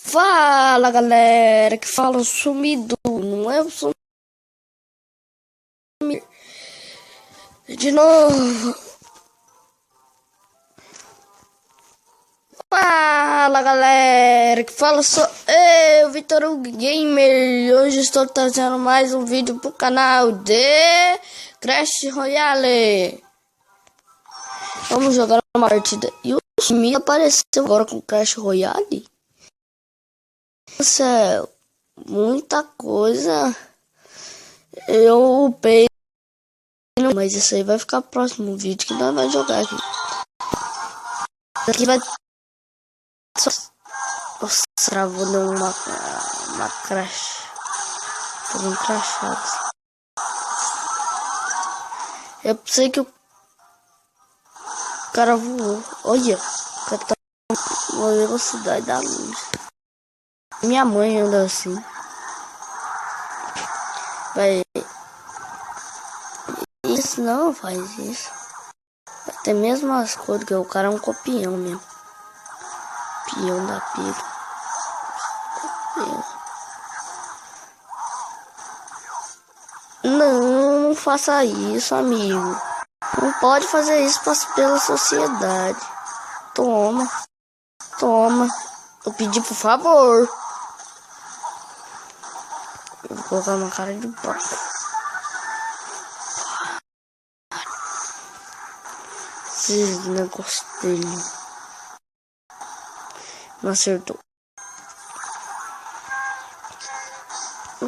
Fala galera, que fala o sumido, não é o sumido de novo. Fala galera, que fala sou eu, Vitor Hugo Gamer, e hoje estou trazendo mais um vídeo pro canal de Clash Royale. Vamos jogar uma partida. E o sumido apareceu agora com Clash Royale. Céu, muita coisa. Eu upei, mas isso aí vai ficar próximo vídeo que nós vamos jogar aqui. Aqui vai. Nossa, travou deu uma crash. Tô um crashado. Eu sei que o cara voou. Olha, o cara tá uma velocidade da luz. Minha mãe anda assim. Vai. Isso não faz isso. Até mesmo as cores que o cara é um copião mesmo. Peão da pica. Não faça isso, amigo. Não pode fazer isso pela sociedade. Toma. Eu pedi por favor. Eu vou colocar uma cara de bosta. Esses negócios dele. Não acertou.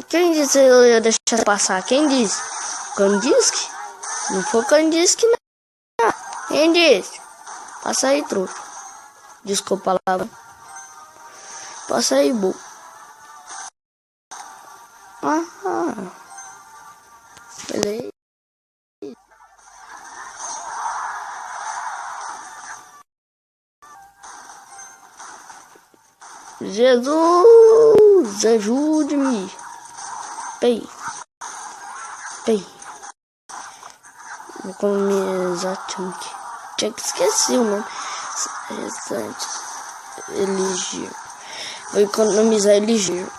Quem disse eu ia deixar passar? Quem disse? Kandinsky? Não foi Kandinsky, não. Quem disse? Passa aí, truta. Desculpa a palavra. Passa aí, bu. Beleza. Jesus, ajude-me. Pei. Vou comer exatamente. Tinha que esquecer o nome. Elegir. Vou economizar elegir.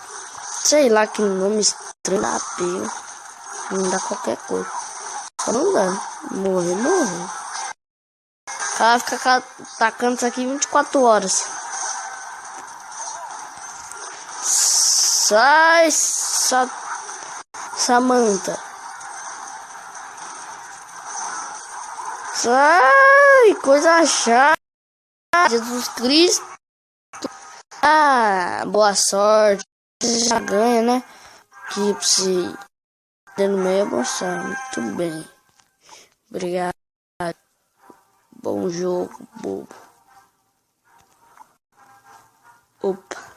Sei lá que nome estranho da pega. Não dá qualquer coisa. Só não dá. Morrer. O cara fica tacando isso aqui 24 horas. Sai, Samantha. Sai, coisa chata. Jesus Cristo. Boa sorte. Você já ganha, né? Que se no meio é boa sorte. Muito bem. Obrigado. Bom jogo, bobo. Opa.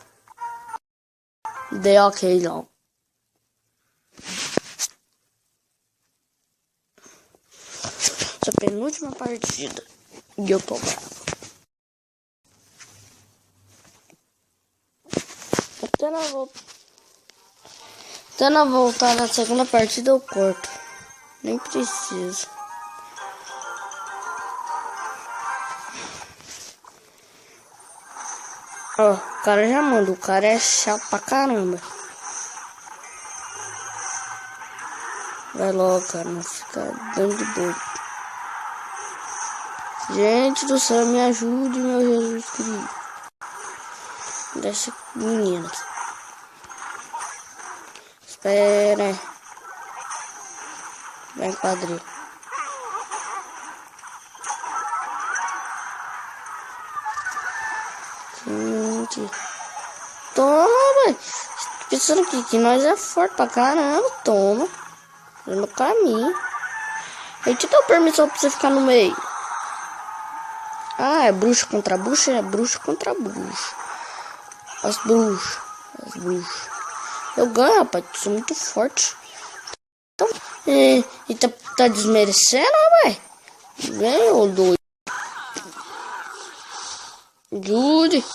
Dei ok, não. Essa penúltima partida. E eu tô bravo. Até na voltar na segunda partida eu corto. Nem preciso. Ó, o cara já manda. O cara é chato pra caramba. Vai logo, cara. Não fica dando de bobo. Gente do céu, me ajude, meu Jesus Cristo. Deixa menina aqui. Espera. Vai quadrilha. Gente. Toma, velho. Pensando que nós é forte pra caramba. Toma. No caminho. Eu te dou permissão pra você ficar no meio. É bruxa contra bruxa? É bruxa contra bruxa. As bruxas. Eu ganho, rapaz. Sou muito forte. Então, e tá desmerecendo, velho? Vem, ô doido. Judith.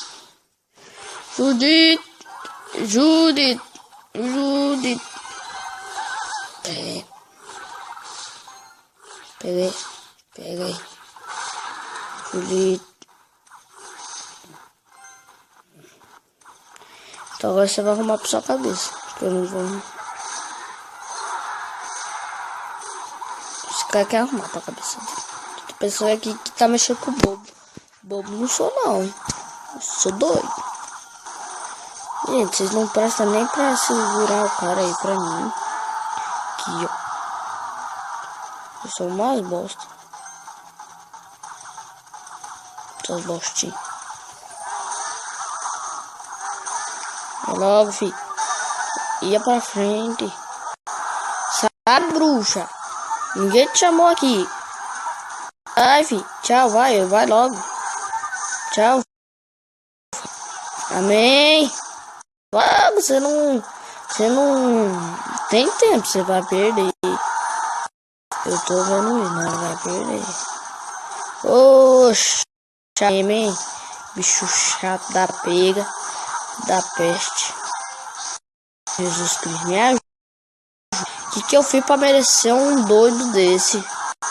Peguei. Judith. Então agora você vai arrumar pra sua cabeça. Que eu não vou. Esse cara quer arrumar pra cabeça dele. Tem pessoa aqui que tá mexendo com o bobo. Bobo não sou não, hein? Eu sou doido. Gente, vocês não prestam nem pra segurar o cara aí pra mim. Aqui, ó. Eu sou mais bosta. Essas bostinhas. Vai logo, filho. Ia pra frente. Sai, bruxa. Ninguém te chamou aqui. Ai, filho. Tchau, vai logo. Tchau. Amém. Vai, você não tem tempo, você vai perder. Eu tô vendo isso, não vai perder. Oxe, amém. Bicho chato da pega, da peste. Jesus Cristo, me ajuda. O que eu fiz pra merecer um doido desse?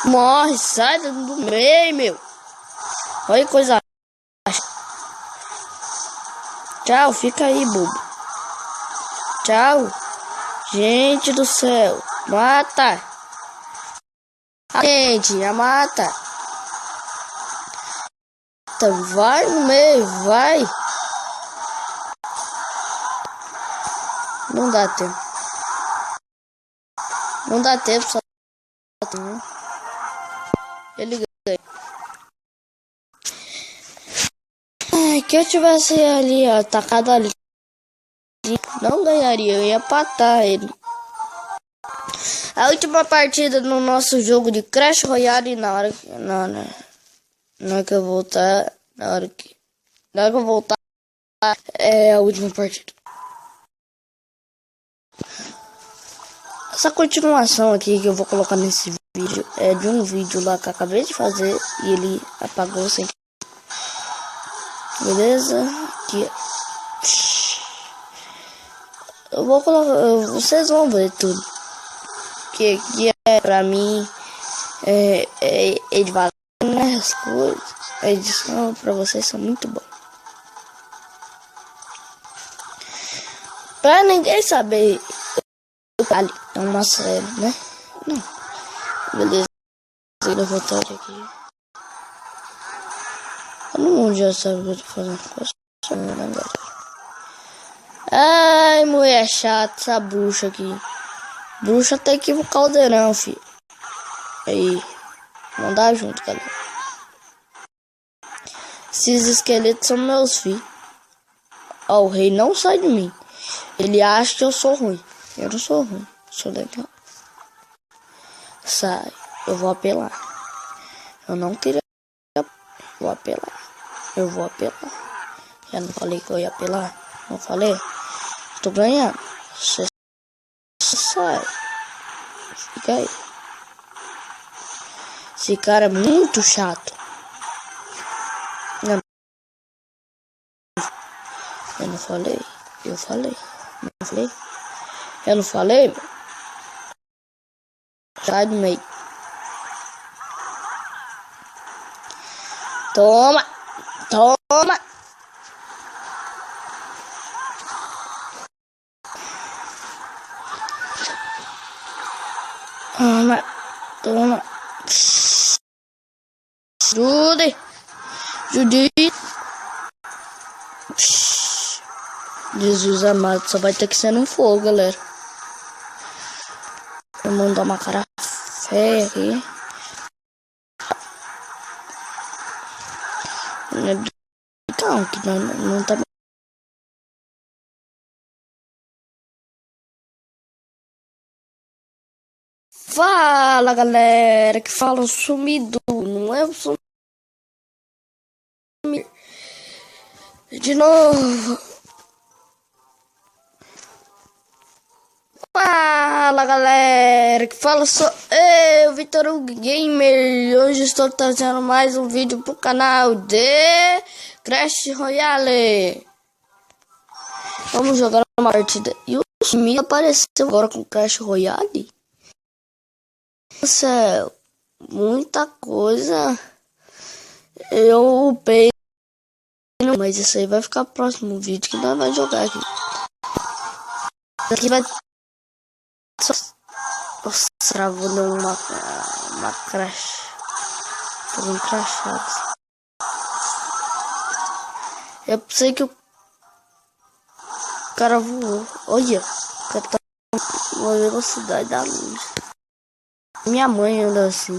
Morre, sai do meio, meu. Olha que coisa. Tchau, fica aí, bobo. Tchau. Gente do céu. Mata. Gente, a mata. Vai no meio, vai. Não dá tempo. Não dá tempo, só. Ele ganha. Ai, que eu tivesse ali, ó, atacado ali. Não ganharia, eu ia matar ele. A última partida no nosso jogo de Clash Royale, na hora que eu voltar, na hora que eu voltar, é a última partida. Essa continuação aqui que eu vou colocar nesse vídeo é de um vídeo lá que eu acabei de fazer e ele apagou sem. Beleza? Aqui. Eu vou colocar, vocês vão ver tudo. Que aqui é pra mim é devagar, né? As coisas, a edição pra vocês são muito bom. Pra ninguém saber ali, é uma série, né? Não. Beleza. Vou levantar aqui. Todo mundo já sabe o que eu tô fazendo. Agora. Ai, mulher chata, essa bruxa aqui. Bruxa tem que ir pro caldeirão, filho. Aí. Mandar junto, galera. Esses esqueletos são meus filhos. Ó, o rei não sai de mim. Ele acha que eu sou ruim. Eu não sou ruim. Sou legal. Sai. Eu vou apelar. Eu não queria. Vou apelar. Eu vou apelar. Já não falei que eu ia apelar? Não falei? Tô ganhando. Você sai. Fica aí. Esse cara é muito chato. Eu não falei. Eu falei. Não falei. Eu não falei. Sai do meio. Toma. Toma. Toma. Toma. Judy. Judite. Jesus amado, só vai ter que ser no fogo, galera. Vou mandar uma cara feia aqui. Então, que não tá. Fala, galera, que fala sumido, não é o sumido. De novo. Fala, galera, que fala sou eu, Vitor Hugo Gamer, e hoje estou trazendo mais um vídeo pro canal de Clash Royale. Vamos jogar uma partida. E o me apareceu agora com Clash Royale. Céu, muita coisa. Eu upei, mas isso aí vai ficar pro próximo vídeo que nós vamos jogar aqui. Aqui vai... Nossa, travou, deu uma crash. Tô bem crashado. Eu pensei que o cara voou. Olha, o cara tá uma velocidade da luz. Minha mãe anda assim.